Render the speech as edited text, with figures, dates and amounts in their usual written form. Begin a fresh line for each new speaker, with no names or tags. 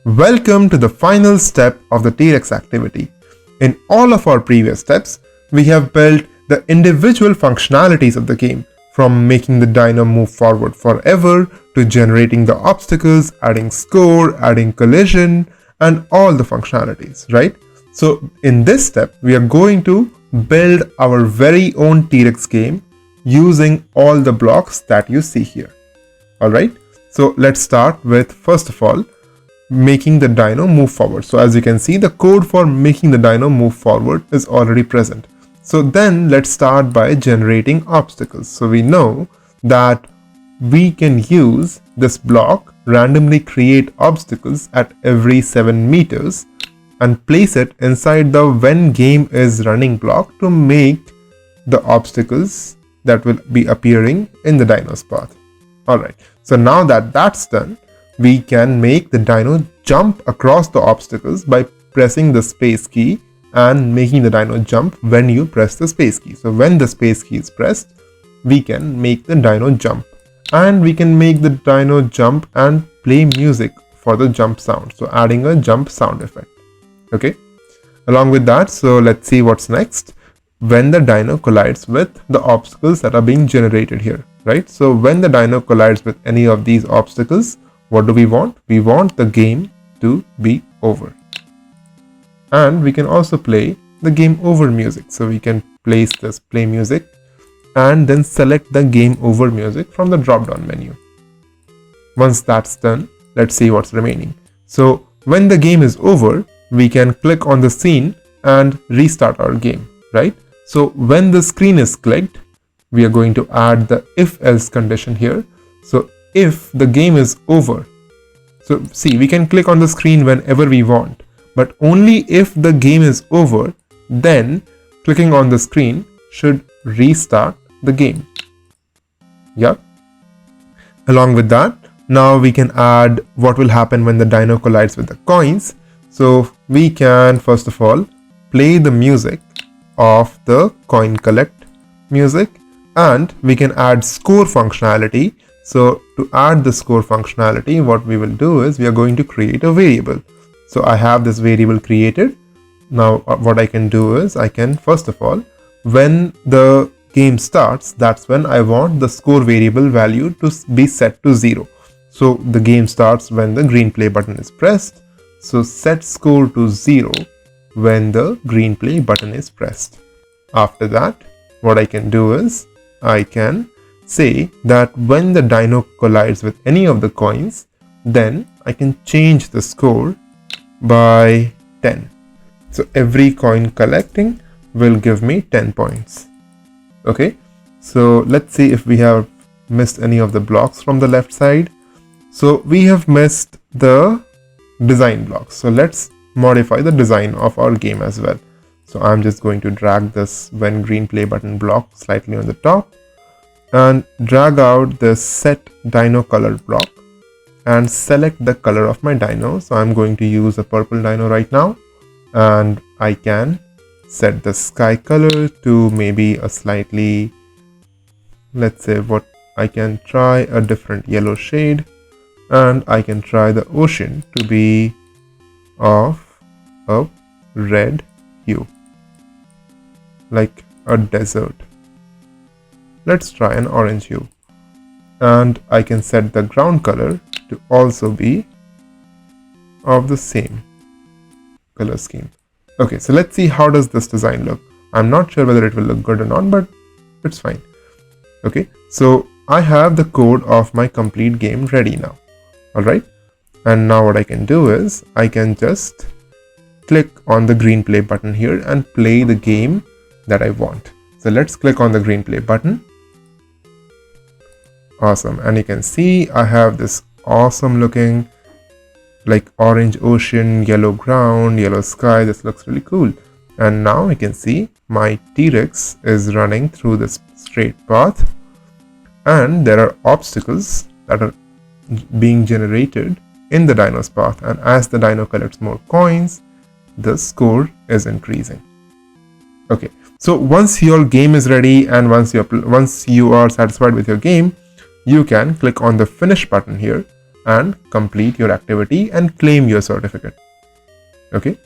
Welcome to the final step of the T-Rex activity. In all of our previous steps, we have built the individual functionalities of the game, from making the dino move forward forever to generating the obstacles, adding score, adding collision, and all the functionalities, right? So in this step, we are going to build our very own T-Rex game using all the blocks that you see here. Alright, so let's start with, first of all, making the dino move forward. So as you can see, the code for making the dino move forward is already present. So then let's start by generating obstacles. So we know that we can use this block, randomly create obstacles at every 7 meters and place it inside the when game is running block to make the obstacles that will be appearing in the dino's path. Alright, so now that that's done, we can make the dino jump across the obstacles by pressing the space key and making the dino jump when you press the space key. So when the space key is pressed, we can make the dino jump. And we can make the dino jump and play music for the jump sound. So adding a jump sound effect. Okay. Along with that, so let's see what's next. When the dino collides with the obstacles that are being generated here, right? So when the dino collides with any of these obstacles, what do we want? We want the game to be over. And we can also play the game over music. So we can place this play music and then select the game over music from the drop down menu. Once that's done, let's see what's remaining. So when the game is over, we can click on the scene and restart our game, right? So when the screen is clicked, we are going to add the if else condition here. So if the game is over, so see, we can click on the screen whenever we want, but only if the game is over, then clicking on the screen should restart the game. Yeah. Along with that, now we can add what will happen when the dino collides with the coins. So we can first of all play the music of the coin collect music, and we can add score functionality. So to add the score functionality, what we will do is we are going to create a variable. So I have this variable created. Now what I can do is I can, first of all, when the game starts, that's when I want the score variable value to be set to 0. So the game starts when the green play button is pressed. So set score to 0 when the green play button is pressed. After that, what I can do is I can say that when the dino collides with any of the coins, then I can change the score by 10. So every coin collecting will give me 10 points. Okay, so let's see if we have missed any of the blocks from the left side. So we have missed the design blocks. So let's modify the design of our game as well. So I'm just going to drag this when green play button block slightly on the top and drag out the set dino color block and select the color of my dino. So I'm going to use a purple dino right now, and I can set the sky color to maybe a slightly, let's say what, I can try a different yellow shade, and I can try the ocean to be of a red hue, like a desert. Let's try an orange hue, and I can set the ground color to also be of the same color scheme. Okay, so let's see how does this design look. I'm not sure whether it will look good or not, but it's fine. Okay, so I have the code of my complete game ready now. Alright, and now what I can do is I can just click on the green play button here and play the game that I want. So let's click on the green play button. Awesome, and you can see I have this awesome looking like orange ocean, yellow ground, yellow sky. This looks really cool. And now you can see my T-Rex is running through this straight path, and there are obstacles that are being generated in the dino's path, and as the dino collects more coins, the score is increasing. Okay, so once your game is ready and once you are satisfied with your game, you can click on the finish button here and complete your activity and claim your certificate. Okay.